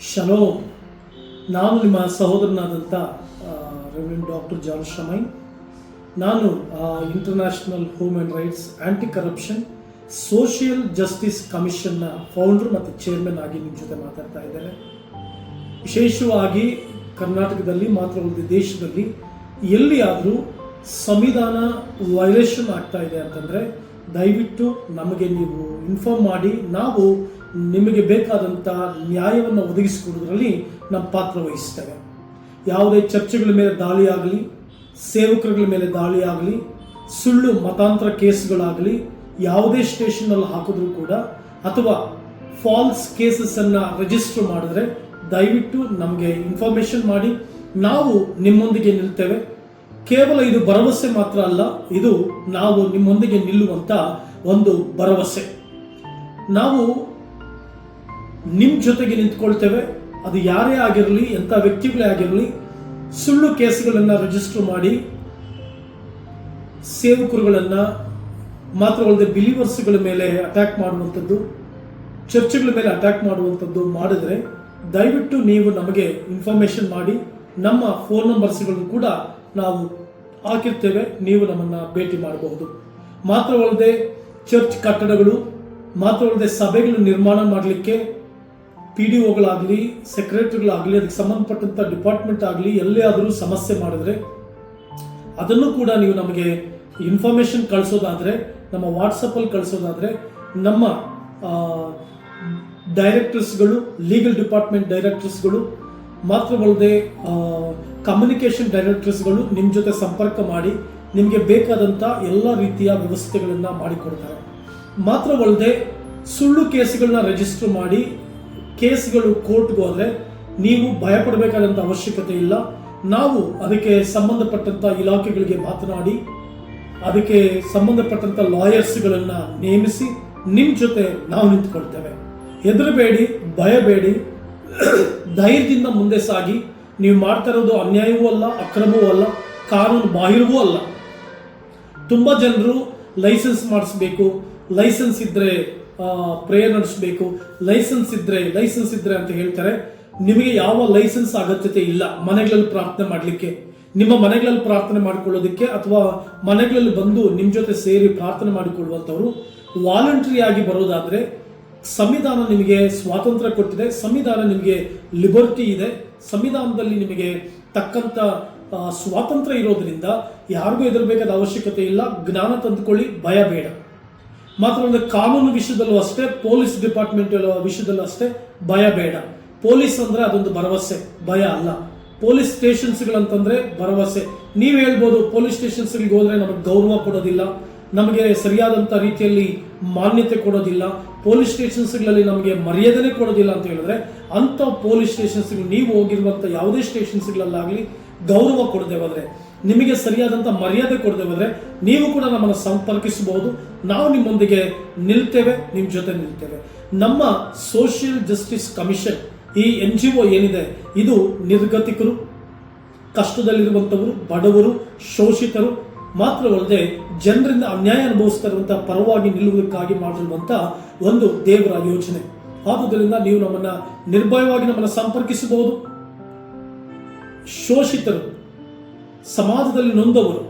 Shalom. ನಾನು ನಿಮ್ಮ ಸಹೋದರನಾದಂಥ ರೆವರೆಂಡ್ ಡಾಕ್ಟರ್ ಜಾನ್ ಶಮೈನ್. ನಾನು international human rights anti corruption social justice ಕಮಿಷನ್ನ ಫೌಂಡರ್ ಮತ್ತು ಚೇರ್ಮನ್ ಆಗಿ ನಿಮ್ಮ ಜೊತೆ ಮಾತಾಡ್ತಾ ಇದ್ದೇನೆ. ವಿಶೇಷವಾಗಿ ಕರ್ನಾಟಕದಲ್ಲಿ ಮಾತ್ರವಲ್ಲದೆ ದೇಶದಲ್ಲಿ ಎಲ್ಲಿಯಾದರೂ ಸಂವಿಧಾನ ವೈಲೇಷನ್ ಆಗ್ತಾ ಇದೆ ಅಂತಂದರೆ ದಯವಿಟ್ಟು ನಮಗೆ ನೀವು ಇನ್ಫಾರ್ಮ್ ಮಾಡಿ, ನಾವು ನಿಮಗೆ ಬೇಕಾದಂಥ ನ್ಯಾಯವನ್ನು ಒದಗಿಸಿಕೊಡೋದ್ರಲ್ಲಿ ನಮ್ಮ ಪಾತ್ರ ವಹಿಸ್ತೇವೆ. ಯಾವುದೇ ಚರ್ಚೆಗಳ ಮೇಲೆ ದಾಳಿ ಆಗಲಿ, ಸೇವಕರುಗಳ ಮೇಲೆ ದಾಳಿ ಆಗಲಿ, ಸುಳ್ಳು ಮತಾಂತರ ಕೇಸ್ಗಳಾಗಲಿ ಯಾವುದೇ ಸ್ಟೇಷನಲ್ಲಿ ಹಾಕಿದ್ರೂ ಕೂಡ, ಅಥವಾ ಫಾಲ್ಸ್ ಕೇಸಸ್ಸನ್ನು ರಿಜಿಸ್ಟರ್ ಮಾಡಿದ್ರೆ ದಯವಿಟ್ಟು ನಮಗೆ ಇನ್ಫಾರ್ಮೇಷನ್ ಮಾಡಿ, ನಾವು ನಿಮ್ಮೊಂದಿಗೆ ನಿಲ್ತೇವೆ. ಕೇವಲ ಇದು ಭರವಸೆ ಮಾತ್ರ ಅಲ್ಲ, ಇದು ನಾವು ನಿಮ್ಮೊಂದಿಗೆ ನಿಲ್ಲುವಂಥ ಒಂದು ಭರವಸೆ. ನಾವು ನಿಮ್ಮ ಜೊತೆಗೆ ನಿಂತ್ಕೊಳ್ತೇವೆ. ಅದು ಯಾರೇ ಆಗಿರಲಿ, ಎಂಥ ವ್ಯಕ್ತಿಗಳೇ ಆಗಿರಲಿ, ಸುಳ್ಳು ಕೇಸ್ಗಳನ್ನು ರಿಜಿಸ್ಟರ್ ಮಾಡಿ ಸೇವಕರುಗಳನ್ನು ಮಾತ್ರವಲ್ಲದೆ ಬಿಲೀವರ್ಸ್ಗಳ ಮೇಲೆ ಅಟ್ಯಾಕ್ ಮಾಡುವಂಥದ್ದು, ಚರ್ಚ್ಗಳ ಮೇಲೆ ಅಟ್ಯಾಕ್ ಮಾಡುವಂಥದ್ದು ಮಾಡಿದರೆ ದಯವಿಟ್ಟು ನೀವು ನಮಗೆ ಇನ್ಫಾರ್ಮೇಷನ್ ಮಾಡಿ. ನಮ್ಮ ಫೋನ್ ನಂಬರ್ಸ್ಗಳನ್ನು ಕೂಡ ನಾವು ಹಾಕಿರ್ತೇವೆ, ನೀವು ನಮ್ಮನ್ನು ಭೇಟಿ ಮಾಡಬಹುದು. ಮಾತ್ರವಲ್ಲದೆ ಚರ್ಚ್ ಕಟ್ಟಡಗಳು, ಮಾತ್ರವಲ್ಲದೆ ಸಭೆಗಳು ನಿರ್ಮಾಣ ಮಾಡಲಿಕ್ಕೆ PDOಗಳಾಗಲಿ, ಸೆಕ್ರೆಟರಿಗಳಾಗಲಿ, ಅದಕ್ಕೆ ಸಂಬಂಧಪಟ್ಟಂಥ ಡಿಪಾರ್ಟ್ಮೆಂಟ್ ಆಗಲಿ ಎಲ್ಲೇ ಆದರೂ ಸಮಸ್ಯೆ ಮಾಡಿದ್ರೆ ಅದನ್ನು ಕೂಡ ನೀವು ನಮಗೆ ಇನ್ಫಾರ್ಮೇಷನ್ ಕಳಿಸೋದಾದರೆ, ನಮ್ಮ ವಾಟ್ಸಪ್ಪಲ್ಲಿ ಕಳಿಸೋದಾದರೆ, ನಮ್ಮ ಡೈರೆಕ್ಟರ್ಸ್ಗಳು, ಲೀಗಲ್ ಡಿಪಾರ್ಟ್ಮೆಂಟ್ ಡೈರೆಕ್ಟರ್ಸ್ಗಳು, ಮಾತ್ರವಲ್ಲದೆ ಕಮ್ಯುನಿಕೇಷನ್ ಡೈರೆಕ್ಟರ್ಸ್ಗಳು ನಿಮ್ಮ ಜೊತೆ ಸಂಪರ್ಕ ಮಾಡಿ ನಿಮಗೆ ಬೇಕಾದಂಥ ಎಲ್ಲ ರೀತಿಯ ವ್ಯವಸ್ಥೆಗಳನ್ನು ಮಾಡಿಕೊಡ್ತಾರೆ. ಮಾತ್ರವಲ್ಲದೆ ಸುಳ್ಳು ಕೇಸ್ಗಳನ್ನ ರಿಜಿಸ್ಟರ್ ಮಾಡಿ ಕೇಸ್ಗಳು ಕೋರ್ಟ್ಗೆ ಹೋದರೆ ನೀವು ಭಯಪಡಬೇಕಾದಂಥ ಅವಶ್ಯಕತೆ ಇಲ್ಲ. ನಾವು ಅದಕ್ಕೆ ಸಂಬಂಧಪಟ್ಟಂಥ ಇಲಾಖೆಗಳಿಗೆ ಮಾತನಾಡಿ ಅದಕ್ಕೆ ಸಂಬಂಧಪಟ್ಟಂಥ ಲಾಯರ್ಸ್ಗಳನ್ನು ನೇಮಿಸಿ ನಿಮ್ಮ ಜೊತೆ ನಾವು ನಿಂತ್ಕೊಳ್ತೇವೆ. ಹೆದರಬೇಡಿ, ಭಯಬೇಡಿ, ಧೈರ್ಯದಿಂದ ಮುಂದೆ ಸಾಗಿ. ನೀವು ಮಾಡ್ತಾ ಇರೋದು ಅನ್ಯಾಯವೂ ಅಲ್ಲ, ಅಕ್ರಮವೂ ಅಲ್ಲ, ಕಾನೂನು ಬಾಹಿರವೂ ಅಲ್ಲ. ತುಂಬ ಜನರು ಲೈಸೆನ್ಸ್ ಮಾಡಿಸ್ಬೇಕು, ಲೈಸೆನ್ಸ್ ಇದ್ದರೆ ಪ್ರೇಯರ್ ನಡೆಸಬೇಕು, ಲೈಸೆನ್ಸ್ ಇದ್ದರೆ ಅಂತ ಹೇಳ್ತಾರೆ. ನಿಮಗೆ ಯಾವ ಲೈಸೆನ್ಸ್ ಅಗತ್ಯತೆ ಇಲ್ಲ ಮನೆಗಳಲ್ಲಿ ಪ್ರಾರ್ಥನೆ ಮಾಡಲಿಕ್ಕೆ. ನಿಮ್ಮ ಮನೆಗಳಲ್ಲಿ ಪ್ರಾರ್ಥನೆ ಮಾಡಿಕೊಳ್ಳೋದಕ್ಕೆ ಅಥವಾ ಮನೆಗಳಲ್ಲಿ ಬಂದು ನಿಮ್ಮ ಜೊತೆ ಸೇರಿ ಪ್ರಾರ್ಥನೆ ಮಾಡಿಕೊಳ್ಳುವಂಥವ್ರು ವಾಲಂಟ್ರಿ ಆಗಿ ಬರೋದಾದರೆ ಸಂವಿಧಾನ ನಿಮಗೆ ಸ್ವಾತಂತ್ರ್ಯ ಕೊಟ್ಟಿದೆ, ಸಂವಿಧಾನ ನಿಮಗೆ ಲಿಬರ್ಟಿ ಇದೆ, ಸಂವಿಧಾನದಲ್ಲಿ ನಿಮಗೆ ತಕ್ಕಂಥ ಸ್ವಾತಂತ್ರ್ಯ ಇರೋದ್ರಿಂದ ಯಾರಿಗೂ ಹೆದರಬೇಕಾದ ಅವಶ್ಯಕತೆ ಇಲ್ಲ. ಜ್ಞಾನ ತಂದುಕೊಳ್ಳಿ, ಭಯ ಬೇಡ. ಮಾತ್ರವಲ್ಲದೆ ಕಾನೂನು ವಿಷಯದಲ್ಲೂ ಅಷ್ಟೇ, ಪೊಲೀಸ್ ಡಿಪಾರ್ಟ್ಮೆಂಟ್ ವಿಷಯದಲ್ಲೂ ಅಷ್ಟೇ, ಭಯ ಬೇಡ. ಪೊಲೀಸ್ ಅಂದರೆ ಅದೊಂದು ಭರವಸೆ, ಭಯ ಅಲ್ಲ. ಪೊಲೀಸ್ ಸ್ಟೇಷನ್ಸ್ಗಳಂತಂದ್ರೆ ಭರವಸೆ. ನೀವು ಹೇಳ್ಬೋದು ಪೊಲೀಸ್ ಸ್ಟೇಷನ್ಸ್ಗಳಿಗೆ ಹೋದರೆ ನಮಗೆ ಗೌರವ ಕೊಡೋದಿಲ್ಲ, ನಮಗೆ ಸರಿಯಾದಂಥ ರೀತಿಯಲ್ಲಿ ಮಾನ್ಯತೆ ಕೊಡೋದಿಲ್ಲ, ಪೊಲೀಸ್ ಸ್ಟೇಷನ್ಸ್ಗಳಲ್ಲಿ ನಮಗೆ ಮರ್ಯಾದೆನೇ ಕೊಡೋದಿಲ್ಲ ಅಂತ ಹೇಳಿದ್ರೆ, ಅಂಥ ಪೊಲೀಸ್ ಸ್ಟೇಷನ್ಸ್ಗಳು ನೀವು ಹೋಗಿರುವಂಥ ಯಾವುದೇ ಸ್ಟೇಷನ್ಸ್ಗಳಲ್ಲಾಗಲಿ ಗೌರವ ಕೊಡದೆ ಹೋದರೆ, ನಿಮಗೆ ಸರಿಯಾದಂಥ ಮರ್ಯಾದೆ ಕೊಡದೆ ಹೋದರೆ ನೀವು ಕೂಡ ನಮ್ಮನ್ನು ಸಂಪರ್ಕಿಸಬಹುದು. ನಾವು ನಿಮ್ಮೊಂದಿಗೆ ನಿಲ್ತೇವೆ, ನಿಮ್ಮ ಜೊತೆ ನಿಲ್ತೇವೆ. ನಮ್ಮ ಸೋಷಿಯಲ್ ಜಸ್ಟಿಸ್ ಕಮಿಷನ್, ಈ NGO ಏನಿದೆ, ಇದು ನಿರ್ಗತಿಕರು, ಕಷ್ಟದಲ್ಲಿರುವಂಥವರು, ಬಡವರು, ಶೋಷಿತರು, ಮಾತ್ರವಲ್ಲದೆ ಜನರಿಂದ ಅನ್ಯಾಯ ಅನುಭವಿಸ್ತಾ ಇರುವಂಥ ಪರವಾಗಿ ನಿಲ್ಲುವುದಕ್ಕಾಗಿ ಮಾಡಿರುವಂಥ ಒಂದು ದೇವರ ಯೋಜನೆ. ಆದುದರಿಂದ ನೀವು ನಮ್ಮನ್ನು ನಿರ್ಭಯವಾಗಿ ನಮ್ಮನ್ನು ಸಂಪರ್ಕಿಸಬಹುದು. ಶೋಷಿತರು, ಸಮಾಜದಲ್ಲಿ ನೊಂದವರು,